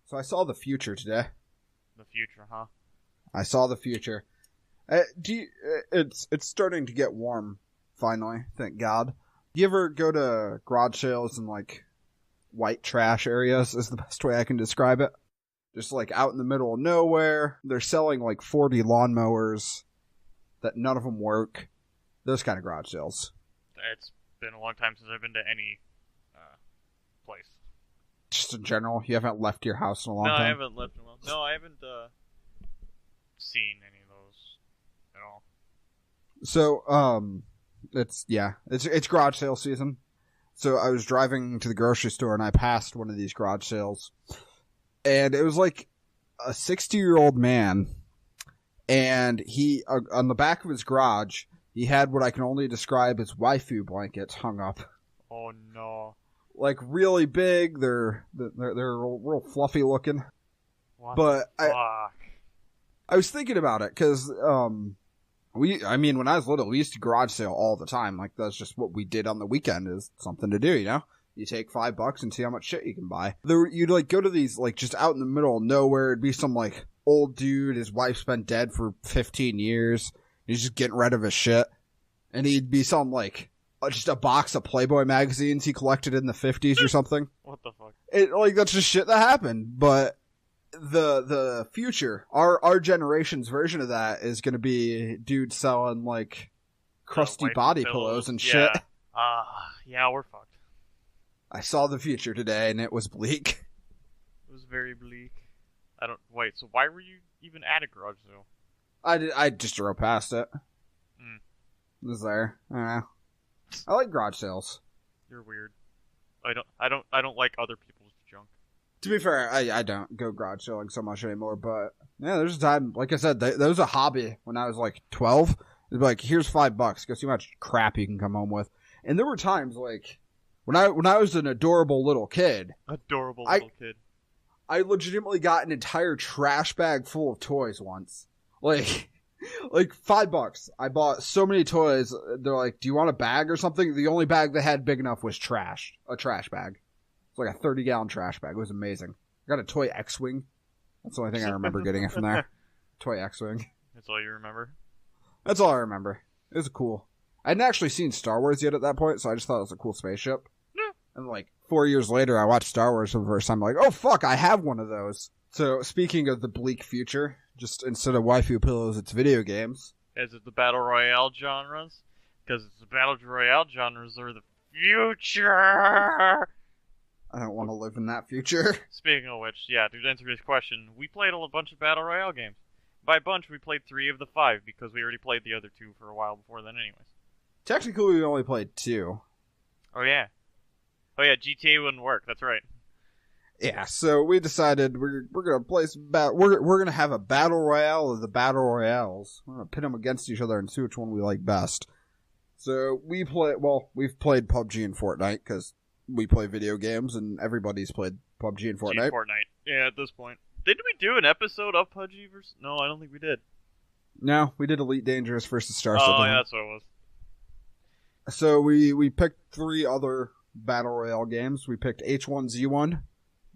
So I saw the future today. The future, huh? I saw the future. It's starting to get warm, finally, thank God. Do you ever go to garage sales in, like, white trash areas is the best way I can describe it? Just, like, out in the middle of nowhere. They're selling, like, 40 lawnmowers that none of them work. Those kind of garage sales. It's been a long time since I've been to any place. Just in general, you haven't left your house in a long time? No, I haven't left in a while. No, I haven't seen any of those at all. So, it's garage sale season. So I was driving to the grocery store and I passed one of these garage sales. And it was like a 60-year-old man. And he, on the back of his garage, he had what I can only describe as waifu blankets hung up. Oh no. Like really big, they're real fluffy looking. What but the fuck? I was thinking about it because when I was little, we used to garage sale all the time. Like that's just what we did on the weekend, is something to do, you know? You take $5 and see how much shit you can buy. You'd like go to these like just out in the middle of nowhere. It'd be some like old dude. His wife's been dead for 15 years. He's just getting rid of his shit, and he'd be some like just a box of Playboy magazines he collected in the 50s or something. What the fuck? That's just shit that happened. But the future, our generation's version of that is going to be dudes selling like crusty body pillows and shit. Yeah, we're fucked. I saw the future today and it was bleak. It was very bleak. So why were you even at a garage sale? I just drove past it. It was there. I don't know. I like garage sales. You're weird. I don't like other people's junk. To be fair, I don't go garage selling so much anymore, but yeah, there's a time, like I said, that was a hobby when I was like 12. It'd be like, here's $5, go see how much crap you can come home with. And there were times like when I was an adorable little kid. I legitimately got an entire trash bag full of toys once. Like $5. I bought so many toys. They're like, do you want a bag or something? The only bag they had big enough was a trash bag. It's like a 30-gallon trash bag. It was amazing. I got a toy X-Wing. That's the only thing I remember getting it from there. Toy X-Wing. That's all you remember? That's all I remember. It was cool. I hadn't actually seen Star Wars yet at that point, so I just thought it was a cool spaceship. Yeah. And like 4 years later, I watched Star Wars for the first time. I'm like, oh fuck, I have one of those. So speaking of the bleak future, just instead of waifu pillows, it's video games. Is it the Battle Royale genres? Because the Battle Royale genres are the future! I don't want to live in that future. Speaking of which, yeah, to answer this question, we played a bunch of Battle Royale games. By bunch, we played 3 of the 5, because we already played the other 2 for a while before then anyways. Technically, we only played 2. Oh yeah, GTA wouldn't work, that's right. Yeah, so we decided we're gonna play we're gonna have a battle royale of the battle royales. We're gonna pit them against each other and see which one we like best. So we've played PUBG and Fortnite because we play video games and everybody's played PUBG and Fortnite. Yeah, at this point, didn't we do an episode of PUBG versus? No, I don't think we did. No, we did Elite Dangerous versus Star Oh Citizen. yeah, that's what it was. So we picked 3 other battle royale games. We picked H1Z1.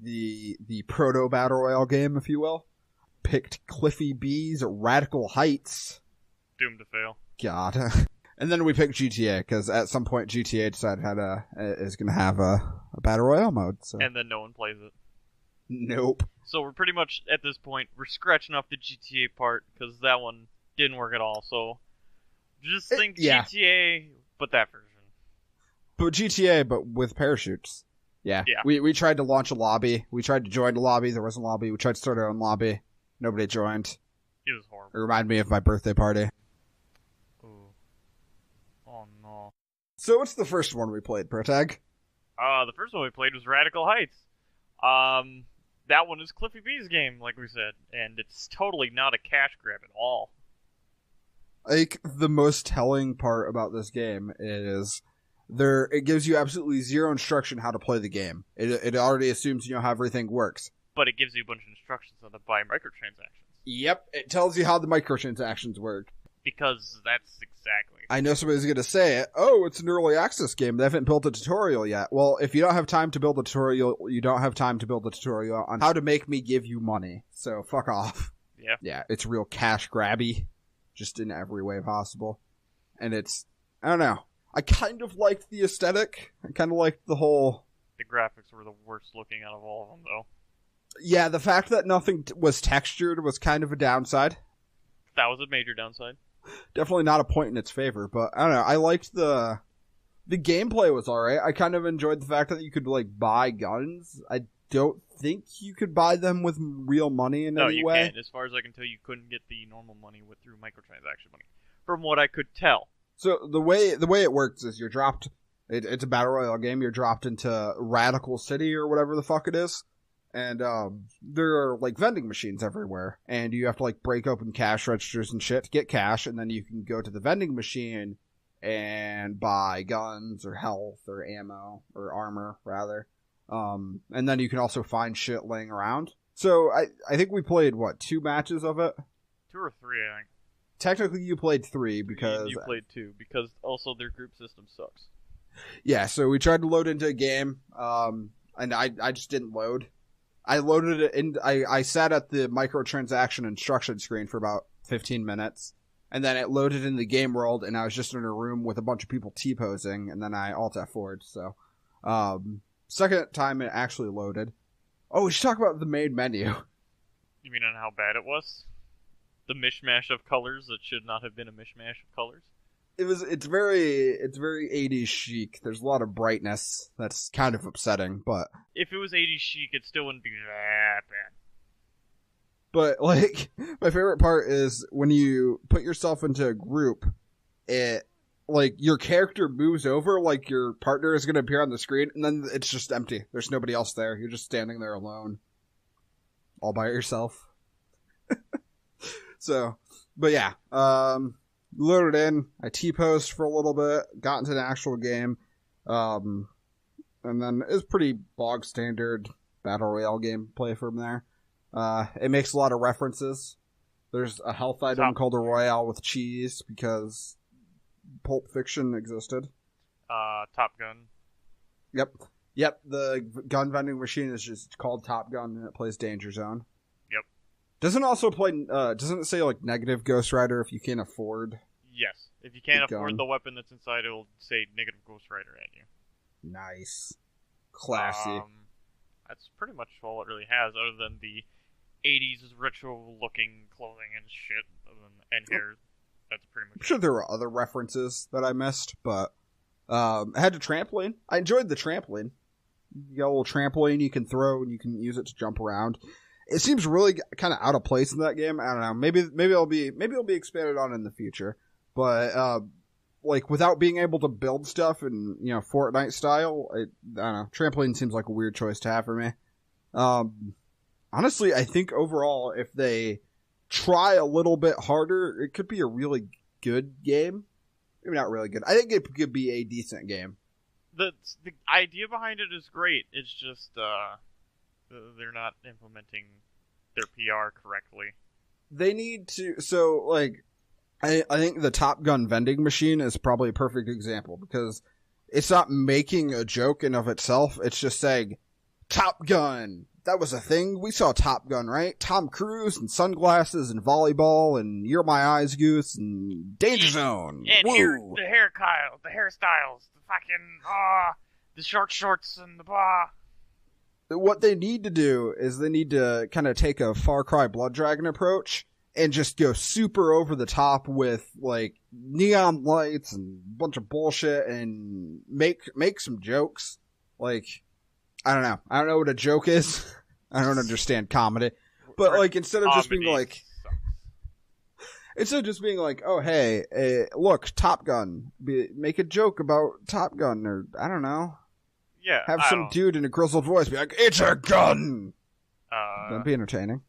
The proto battle royale game, if you will. Picked Cliffy B's Radical Heights. Doomed to fail. God. And then we picked GTA, because at some point GTA decided is going to have a battle royale mode. So. And then no one plays it. Nope. So we're pretty much, at this point, we're scratching off the GTA part, because that one didn't work at all. So just think GTA, but that version. But GTA, but with parachutes. Yeah. We tried to launch a lobby. We tried to join a lobby. There wasn't a lobby. We tried to start our own lobby. Nobody joined. It was horrible. It reminded me of my birthday party. Ooh. Oh, no. So what's the first one we played, Protag? The first one we played was Radical Heights. That one is Cliffy B's game, like we said. And it's totally not a cash grab at all. Like, the most telling part about this game is... it gives you absolutely zero instruction how to play the game. It already assumes you know how everything works. But it gives you a bunch of instructions on how to buy microtransactions. Yep, it tells you how the microtransactions work. Because that's exactly. I know somebody's going to say it. Oh, it's an early access game. They haven't built a tutorial yet. Well, if you don't have time to build a tutorial, you don't have time to build a tutorial on how to make me give you money. So fuck off. Yeah. Yeah, it's real cash grabby, just in every way possible. And it's, I don't know. I kind of liked the aesthetic. I kind of liked the whole... The graphics were the worst looking out of all of them, though. Yeah, the fact that nothing was textured was kind of a downside. That was a major downside. Definitely not a point in its favor, but I don't know. I liked the gameplay was alright. I kind of enjoyed the fact that you could, like, buy guns. I don't think you could buy them with real money in any way. No, you can't. As far as I can tell, you couldn't get the normal money through microtransaction money. From what I could tell. So the way it works is you're dropped. It's a battle royale game. You're dropped into Radical City or whatever the fuck it is, and there are like vending machines everywhere, and you have to like break open cash registers and shit to get cash, and then you can go to the vending machine and buy guns or health or ammo or armor rather, and then you can also find shit laying around. So I think we played 2 matches of it. 2 or 3, I think. Technically, you played 3 because... You played 2, because also their group system sucks. Yeah, so we tried to load into a game, and I just didn't load. I loaded it in... I sat at the microtransaction instruction screen for about 15 minutes, and then it loaded in the game world, and I was just in a room with a bunch of people T-posing, and then I Alt F4'd, so... second time it actually loaded. Oh, we should talk about the main menu. You mean on how bad it was? The mishmash of colors that should not have been a mishmash of colors? It's very 80s chic. There's a lot of brightness. That's kind of upsetting, but... If it was 80s chic, it still wouldn't be that bad. But, like, my favorite part is when you put yourself into a group, it... Like, your character moves over, like your partner is going to appear on the screen, and then it's just empty. There's nobody else there. You're just standing there alone. All by yourself. So, but yeah, loaded in, I T-posed for a little bit, got into the actual game, and then it was pretty bog standard Battle Royale gameplay from there. It makes a lot of references. There's a health item called a Royale with cheese because Pulp Fiction existed. Top Gun. Yep, the gun vending machine is just called Top Gun and it plays Danger Zone. Doesn't it say like negative Ghost Rider if you can't afford? Yes. If you can't afford the weapon that's inside, it'll say negative Ghost Rider at you. Nice. Classy. That's pretty much all it really has, other than the 80s retro looking clothing and shit and hair. That's pretty much I'm sure there were other references that I missed, but I had a trampoline. I enjoyed the trampoline. You got a little trampoline you can throw and you can use it to jump around. It seems really kind of out of place in that game. I don't know. Maybe it'll be expanded on in the future. But like without being able to build stuff in Fortnite style, I don't know. Trampoline seems like a weird choice to have for me. Honestly, I think overall, if they try a little bit harder, it could be a really good game. Maybe not really good. I think it could be a decent game. The idea behind it is great. It's just they're not implementing their PR correctly. They need to. So, like, I think the Top Gun vending machine is probably a perfect example because it's not making a joke in of itself. It's just saying, Top Gun. That was a thing. We saw Top Gun, right? Tom Cruise and sunglasses and volleyball and You're My Eyes Goose and Danger Zone. And here, the hairstyles, the fucking, the short shorts and the blah. What they need to do is they need to kind of take a Far Cry Blood Dragon approach and just go super over the top with like neon lights and a bunch of bullshit and make some jokes. Like, I don't know. I don't know what a joke is. I don't understand comedy. But like instead of just being like oh hey, look, Top Gun. Make a joke about Top Gun or I don't know. Yeah, have some dude in a grizzled voice be like, "It's a gun." That'd be entertaining.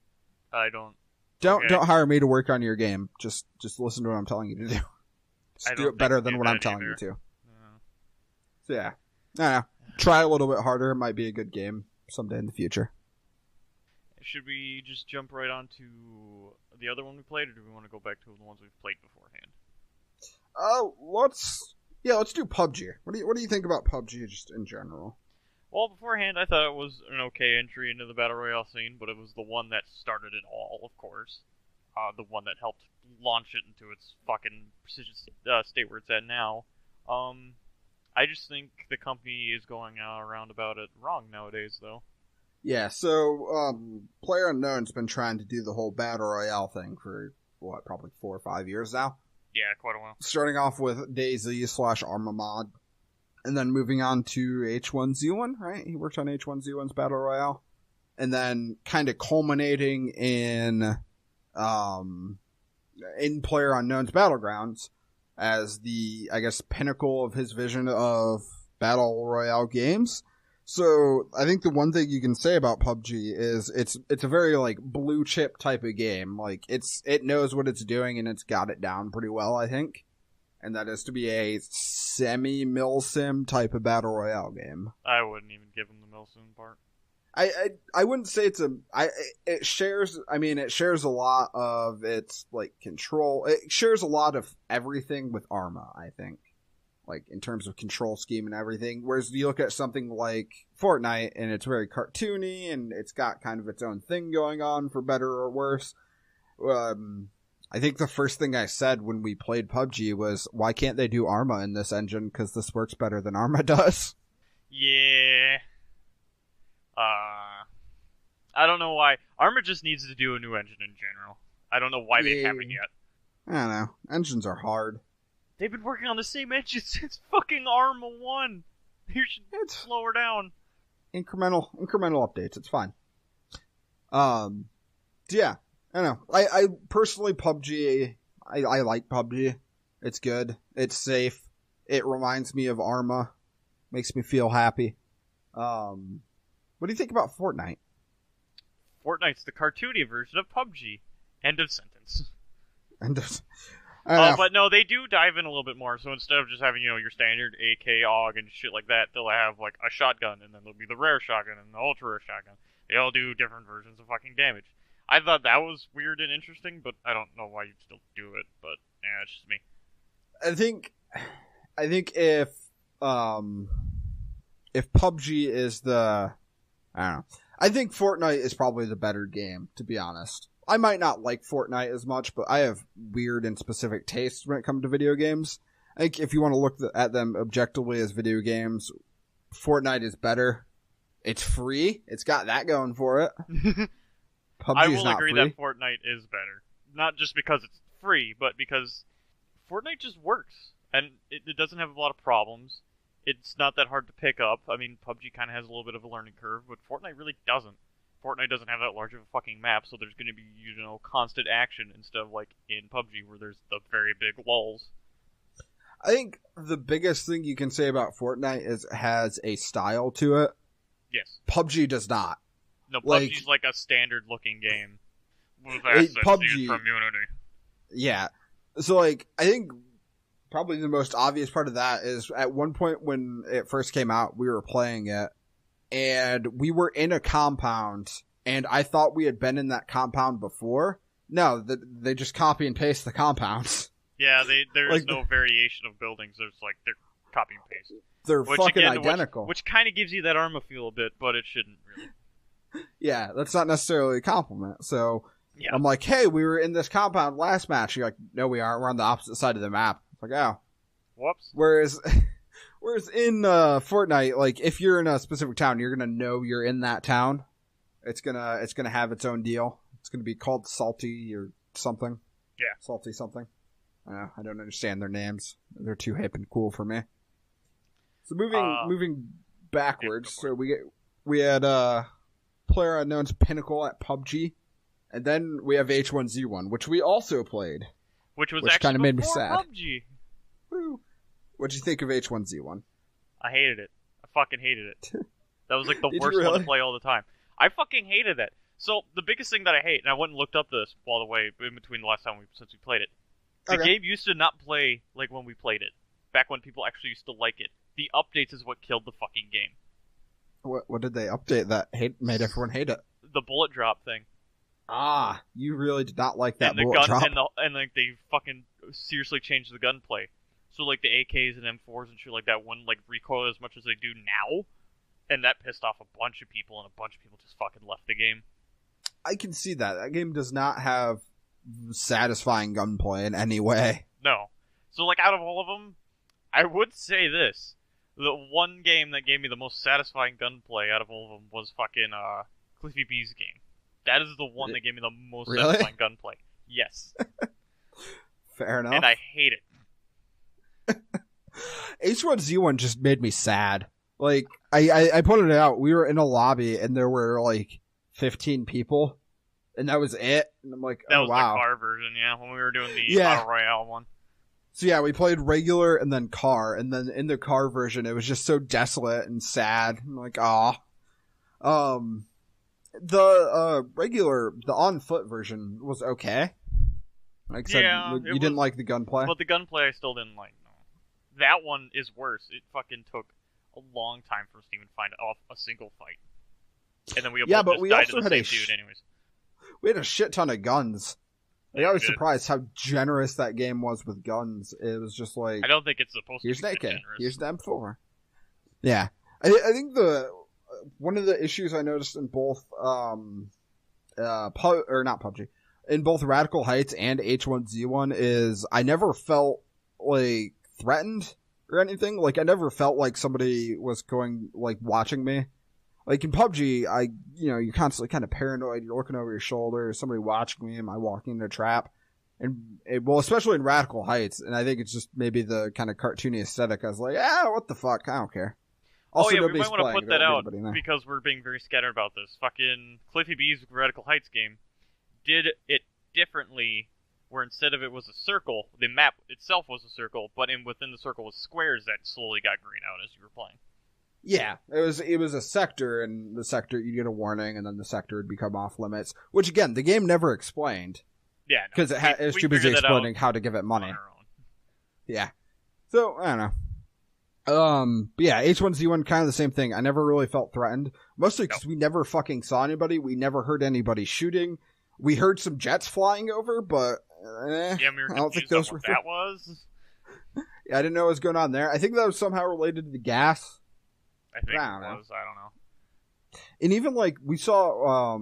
Don't hire me to work on your game. Just listen to what I'm telling you to do. Just do it better than what I'm telling you to. So yeah, I don't know. Try a little bit harder. It might be a good game someday in the future. Should we just jump right on to the other one we played, or do we want to go back to the ones we've played beforehand? let's do PUBG. What do you think about PUBG just in general? Well, beforehand, I thought it was an okay entry into the Battle Royale scene, but it was the one that started it all, of course. The one that helped launch it into its fucking precision state where it's at now. I just think the company is going around about it wrong nowadays, though. Yeah, so, PlayerUnknown's been trying to do the whole Battle Royale thing for, probably 4 or 5 years now? Yeah, quite a while. Starting off with DayZ/Arma mod, and then moving on to H1Z1, right? He worked on H1Z1's Battle Royale. And then kind of culminating in PlayerUnknown's Battlegrounds as the, I guess, pinnacle of his vision of Battle Royale games. So I think the one thing you can say about PUBG is it's a very like blue chip type of game. Like it knows what it's doing and it's got it down pretty well, I think. And that is to be a semi-milsim type of Battle Royale game. I wouldn't even give him the milsim part. I wouldn't say it shares a lot of its like control. It shares a lot of everything with Arma, I think. Like in terms of control scheme and everything. Whereas you look at something like Fortnite and it's very cartoony and it's got kind of its own thing going on for better or worse. I think the first thing I said when we played PUBG was, why can't they do Arma in this engine? Because this works better than Arma does. Yeah. I don't know why. Arma just needs to do a new engine in general. I don't know why they haven't yet. I don't know. Engines are hard. They've been working on the same engine since fucking Arma 1. You should slow her down. Incremental updates. It's fine. Yeah. I don't know. I personally, PUBG, I like PUBG. It's good. It's safe. It reminds me of Arma. Makes me feel happy. What do you think about Fortnite? Fortnite's the cartoony version of PUBG. End of sentence. But no, they do dive in a little bit more. So instead of just having, your standard AK, AUG, and shit like that, they'll have, like, a shotgun, and then there'll be the rare shotgun and the ultra-rare shotgun. They all do different versions of fucking damage. I thought that was weird and interesting, but I don't know why you'd still do it, but, yeah, it's just me. I think if PUBG is I don't know. I think Fortnite is probably the better game, to be honest. I might not like Fortnite as much, but I have weird and specific tastes when it comes to video games. I think if you want to look at them objectively as video games, Fortnite is better. It's free. It's got that going for it. I will agree that Fortnite is better. Not just because it's free, but because Fortnite just works. And it doesn't have a lot of problems. It's not that hard to pick up. I mean, PUBG kind of has a little bit of a learning curve, but Fortnite really doesn't. Fortnite doesn't have that large of a fucking map, so there's going to be, constant action instead of, like, in PUBG where there's the very big lulls. I think the biggest thing you can say about Fortnite is it has a style to it. Yes. PUBG does not. No, PUBG's like a standard-looking game with assets used from Unity. Yeah. So, like, I think probably the most obvious part of that is at one point when it first came out, we were playing it, and we were in a compound, and I thought we had been in that compound before. No, they just copy and paste the compounds. Yeah, there's no variation of buildings. There's like, they're copy and paste. They're fucking identical. Which kind of gives you that Arma feel a bit, but it shouldn't really. Yeah, that's not necessarily a compliment. So yeah. I'm like, hey, we were in this compound last match. You're like, no, we aren't. We're on the opposite side of the map. It's like, oh. Whoops. Whereas in Fortnite, like, if you're in a specific town, you're gonna know you're in that town. It's gonna have its own deal. It's gonna be called Salty or something. Yeah. Salty something. I don't understand their names. They're too hip and cool for me. So moving backwards, so we had PlayerUnknown's Pinnacle at PUBG, and then we have H1Z1, which we also played, which kind of made me sad. PUBG. Woo. What'd you think of H1Z1? I hated it. I fucking hated it. That was like the worst one to play all the time. I fucking hated that. So the biggest thing that I hate, and I went and looked up this all the way in between the last time since we played it. The game used to not play like when we played it. Back when people actually used to like it. The updates is what killed the fucking game. What did they update that made everyone hate it? The bullet drop thing. Ah, you really did not like that and the bullet gun, drop. And like they fucking seriously changed the gunplay. So like the AKs and M4s and shit like that wouldn't like recoil as much as they do now, and that pissed off a bunch of people, and a bunch of people just fucking left the game. I can see that. That game does not have satisfying gunplay in any way. No. So like out of all of them, I would say this. The one game that gave me the most satisfying gunplay out of all of them was fucking Cliffy B's game. That is the one that gave me the most satisfying gunplay. Yes. Fair enough. And I hate it. H1Z1 just made me sad. Like, I pointed it out. We were in a lobby and there were like 15 people, and that was it. And I'm like, that oh, was wow. the car version, yeah, when we were doing the Battle Royale one. So yeah, we played regular and then car, and then in the car version, it was just so desolate and sad. I'm like, aw. The regular, the on foot version was okay. Like I said, you didn't like the gunplay? But the gunplay I still didn't like, no. That one is worse. It fucking took a long time for us to even find a single fight. And then we both just died to the same dude anyways. We had a shit ton of guns. Like, I was surprised how generous that game was with guns. It was just like, I don't think it's supposed to be generous. Here's Here's the M4. Yeah. I think one of the issues I noticed in both not PUBG, in both Radical Heights and H1Z1 is I never felt like threatened or anything. Like, I never felt like somebody was going, like, watching me. Like, in PUBG, you're constantly kind of paranoid. You're looking over your shoulder. Is somebody watching me? Am I walking in a trap? And, especially in Radical Heights. And I think it's just maybe the kind of cartoony aesthetic. I was like, what the fuck? I don't care. Also, we might want to put that out because we're being very scattered about this. Fucking Cliffy B's Radical Heights game did it differently, where instead of it was a circle, the map itself was a circle, but within the circle was squares that slowly got green out as you were playing. Yeah, it was a sector, and the sector, you get a warning, and then the sector would become off limits, which, again, the game never explained. Yeah, because it was too busy explaining how to give it money. Yeah. So, I don't know. But yeah, H1Z1, kind of the same thing. I never really felt threatened, mostly because we never fucking saw anybody. We never heard anybody shooting. We heard some jets flying over, but yeah, we were I don't think those were what that was. Yeah, I didn't know what was going on there. I think that was somehow related to the gas. I think it was. I don't know. And even like we saw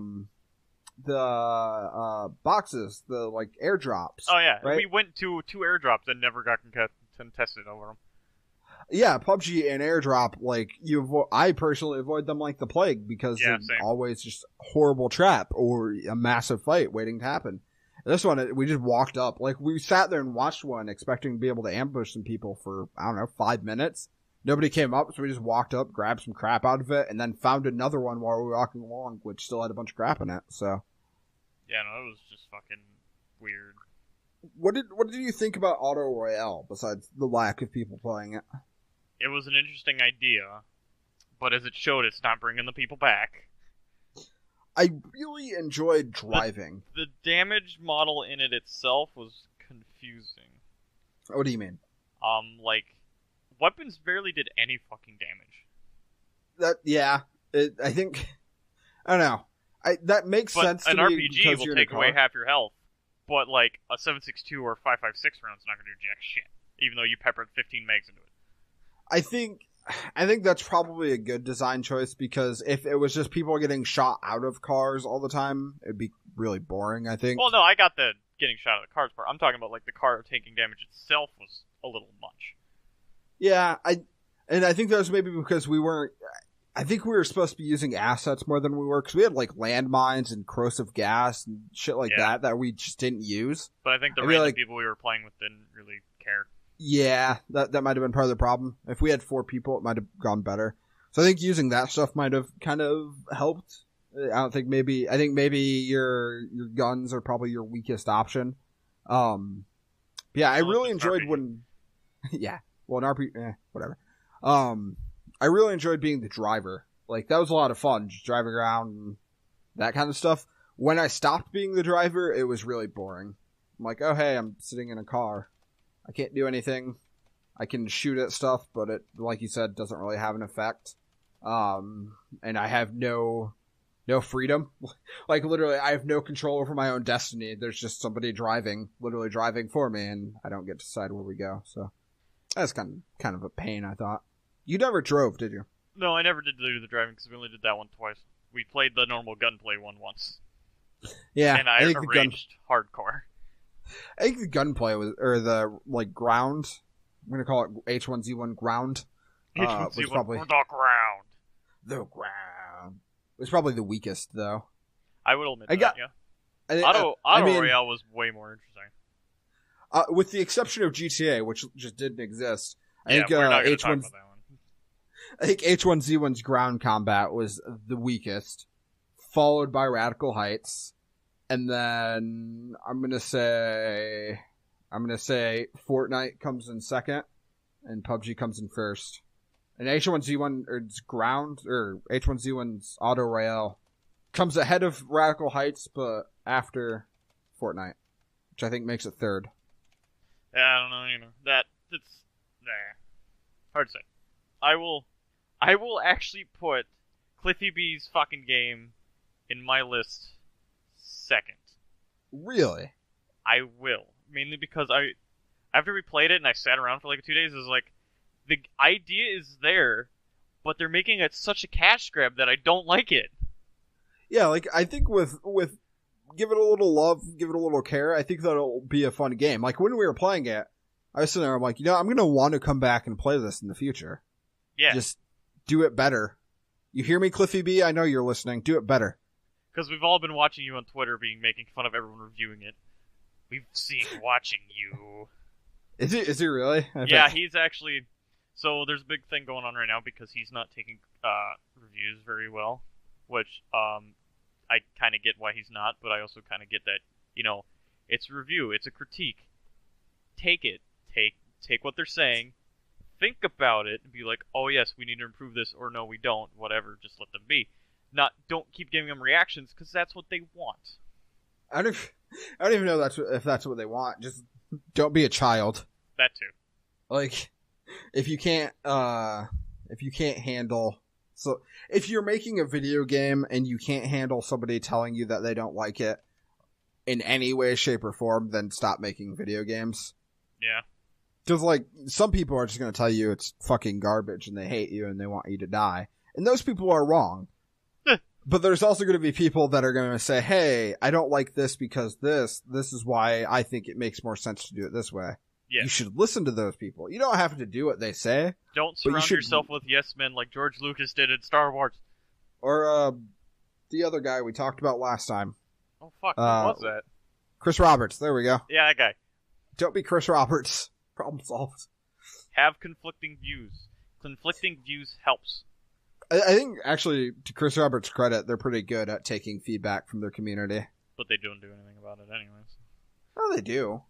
the boxes, the like airdrops. Oh yeah, right? We went to 2 airdrops and never got contested over them. Yeah, PUBG and airdrop, like I personally avoid them like the plague because they're always just a horrible trap or a massive fight waiting to happen. This one, we just walked up. Like, we sat there and watched one expecting to be able to ambush some people for, I don't know, 5 minutes. Nobody came up, so we just walked up, grabbed some crap out of it, and then found another one while we were walking along, which still had a bunch of crap in it, so. Yeah, no, it was just fucking weird. What did you think about Auto Royale, besides the lack of people playing it? It was an interesting idea, but as it showed, it's not bringing the people back. I really enjoyed driving. The damage model in it itself was confusing. What do you mean? Like, weapons barely did any fucking damage. I think, I don't know. That makes sense to me. An RPG will take away half your health, but like a 7.62 or 5.56 round's not going to do jack shit, even though you peppered 15 megs into it. I think that's probably a good design choice, because if it was just people getting shot out of cars all the time, it'd be really boring, I think. Well, no, I got the getting shot out of the cars part. I'm talking about like the car taking damage itself was a little much. Yeah, I think that was maybe because I think we were supposed to be using assets more than we were, because we had like landmines and corrosive gas and shit like that we just didn't use. But I think the random people we were playing with didn't really care. Yeah, that might have been part of the problem. If we had 4 people, it might have gone better. So I think using that stuff might have kind of helped. I think maybe your guns are probably your weakest option. Yeah, I really enjoyed when, yeah, well, an RPG, whatever. I really enjoyed being the driver. Like, that was a lot of fun, just driving around and that kind of stuff. When I stopped being the driver, it was really boring. I'm like, oh, hey, I'm sitting in a car. I can't do anything. I can shoot at stuff, but it, like you said, doesn't really have an effect. And I have no freedom. Like, literally, I have no control over my own destiny. There's just somebody literally driving for me, and I don't get to decide where we go, so. That's kind of a pain, I thought. You never drove, did you? No, I never did do the driving because we only did that one twice. We played the normal gunplay one once. Yeah, and I raged hardcore. I think the gunplay was, or the ground. I'm gonna call it H1Z1 ground. H1Z1 probably the ground. The ground. It was probably the weakest, though. I will admit that. Yeah. Auto Royale was way more interesting. With the exception of GTA, which just didn't exist. I think we're not gonna talk about that one. I think H1Z1's ground combat was the weakest, followed by Radical Heights, and then I'm gonna say Fortnite comes in second, and PUBG comes in first. And H1Z1's ground, or H1Z1's Auto Royale, comes ahead of Radical Heights, but after Fortnite, which I think makes it third. Yeah, I don't know, it's hard to say. I will actually put Cliffy B's fucking game in my list second. Really? I will. Mainly because after we played it and I sat around for like 2 days, it was like, the idea is there, but they're making it such a cash grab that I don't like it. Yeah, like, I think with give it a little love, give it a little care, I think that'll be a fun game. Like, when we were playing it, I was sitting there, I'm like, I'm going to want to come back and play this in the future. Yeah. Just do it better. You hear me, Cliffy B? I know you're listening. Do it better. Because we've all been watching you on Twitter making fun of everyone reviewing it. We've seen watching you. Is he really? Yeah, he's actually... So there's a big thing going on right now because he's not taking reviews very well, which I kind of get why he's not, but I also kind of get that, it's a review, it's a critique. Take it. Take what they're saying, think about it, and be like, oh yes, we need to improve this, or no, we don't, whatever, just let them be. Don't keep giving them reactions, because that's what they want. I don't even know if that's what they want. Just don't be a child. That too. Like, if you can't handle... So, if you're making a video game and you can't handle somebody telling you that they don't like it in any way, shape, or form, then stop making video games. Yeah. Because, like, some people are just going to tell you it's fucking garbage and they hate you and they want you to die. And those people are wrong. But there's also going to be people that are going to say, hey, I don't like this because this is why I think it makes more sense to do it this way. Yeah. You should listen to those people. You don't have to do what they say. Don't surround yourself with yes men like George Lucas did in Star Wars. Or the other guy we talked about last time. Oh, fuck. Who was that? Chris Roberts. There we go. Yeah, that guy. Don't be Chris Roberts. Problem solved. Have conflicting views. Conflicting views helps. I think, actually, to Chris Roberts' credit, they're pretty good at taking feedback from their community. But they don't do anything about it anyways. Oh, they do.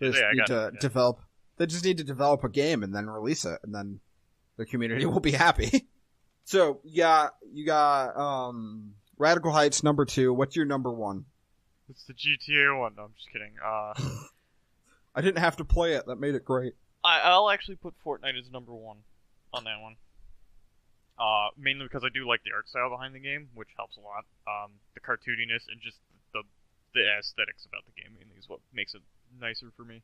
They just need to develop. They just need to develop a game and then release it, and then the community will be happy. So, you got Radical Heights number 2. What's your number 1? It's the GTA one. No, I'm just kidding. I didn't have to play it. That made it great. I'll actually put Fortnite as number 1 on that one. Mainly because I do like the art style behind the game, which helps a lot. The cartooniness and just the aesthetics about the game mainly is what makes it nicer for me.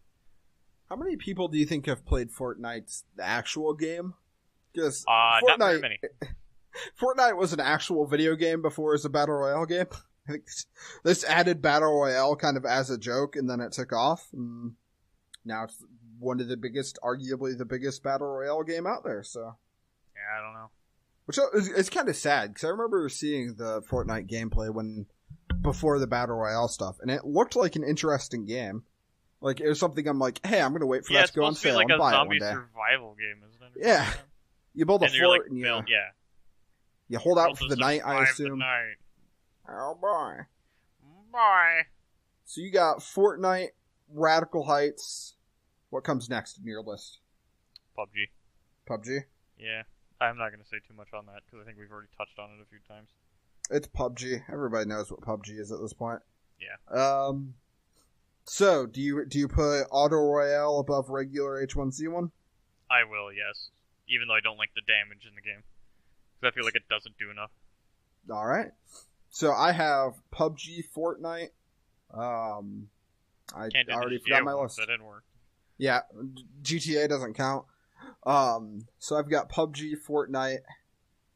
How many people do you think have played Fortnite's the actual game? Because not very many. Fortnite was an actual video game before it was a Battle Royale game. I think this added Battle Royale kind of as a joke, and then it took off. And now it's one of the biggest, arguably the biggest Battle Royale game out there. So yeah, I don't know. Which it's kind of sad, because I remember seeing the Fortnite gameplay before the Battle Royale stuff, and it looked like an interesting game. Like, it was something I'm like, hey, I'm going to wait for that to go on sale and buy it one day. It's like a zombie survival game, isn't it? Yeah. You build a fort and you hold out for the night, I assume. Oh, boy. Bye. So you got Fortnite, Radical Heights. What comes next in your list? PUBG. PUBG? Yeah. I'm not going to say too much on that, because I think we've already touched on it a few times. It's PUBG. Everybody knows what PUBG is at this point. Yeah. So, do you put Auto Royale above regular H1Z1? I will, yes. Even though I don't like the damage in the game. Because I feel like it doesn't do enough. Alright. So, I have PUBG, Fortnite. I already forgot my list. That didn't work. Yeah, GTA doesn't count. So I've got PUBG, Fortnite,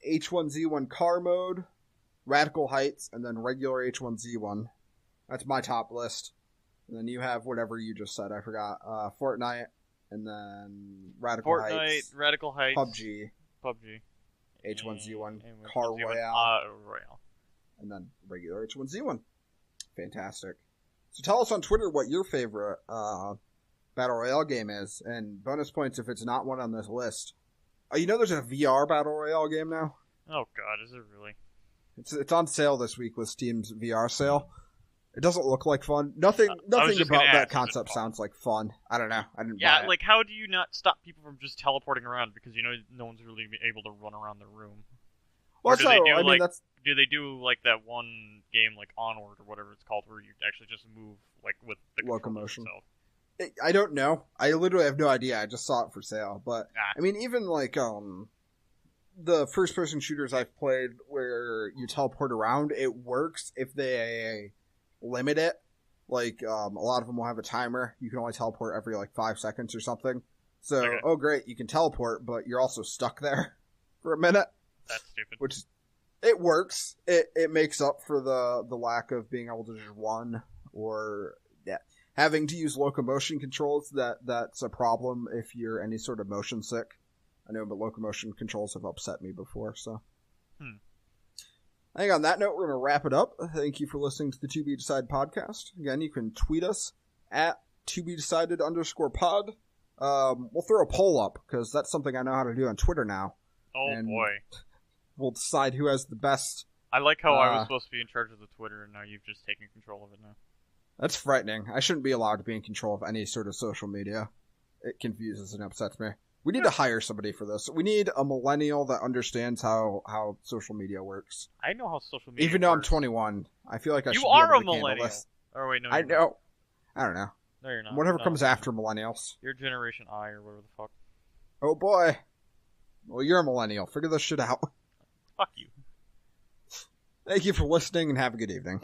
H1Z1 car mode, Radical Heights, and then regular H1Z1. That's my top list. And then you have whatever you just said. I forgot. Fortnite, and then Radical Heights. Fortnite, Radical Heights. PUBG. H1Z1 car Royale. And then regular H1Z1. Fantastic. So tell us on Twitter what your favorite Battle Royale game is, and bonus points if it's not one on this list. You know there's a VR Battle Royale game now? Oh god, is it really? It's on sale this week with Steam's VR sale. It doesn't look like fun. Nothing about that concept sounds like fun. I don't know. I didn't buy it. Like how do you not stop people from just teleporting around because no one's really able to run around the room? Well, do they do like that one game like Onward or whatever it's called where you actually just move like with the locomotion itself? I don't know. I literally have no idea. I just saw it for sale. But I mean, even like the first person shooters I've played where you teleport around, it works if they limit it. Like a lot of them will have a timer. You can only teleport every like 5 seconds or something. So oh great, you can teleport, but you're also stuck there for a minute. That's stupid. Which it works. It makes up for the lack of being able to just run or having to use locomotion controls. That's a problem if you're any sort of motion sick. I know, but locomotion controls have upset me before. So I think on that note, we're going to wrap it up. Thank you for listening to the To Be Decided podcast. Again, you can tweet us at @ToBeDecided_pod. We'll throw a poll up because that's something I know how to do on Twitter now. Oh boy. We'll decide who has the best. I like how I was supposed to be in charge of the Twitter and now you've just taken control of it now. That's frightening. I shouldn't be allowed to be in control of any sort of social media. It confuses and upsets me. We need to hire somebody for this. We need a millennial that understands how social media works. I know how social media Even though works. I'm 21, I feel like I should be are able a to handle millennial. this. Oh wait, no. I know. I don't know. No, you're not. Whatever comes after millennials. You're Generation I or whatever the fuck. Oh boy. Well, you're a millennial. Figure this shit out. Fuck you. Thank you for listening and have a good evening.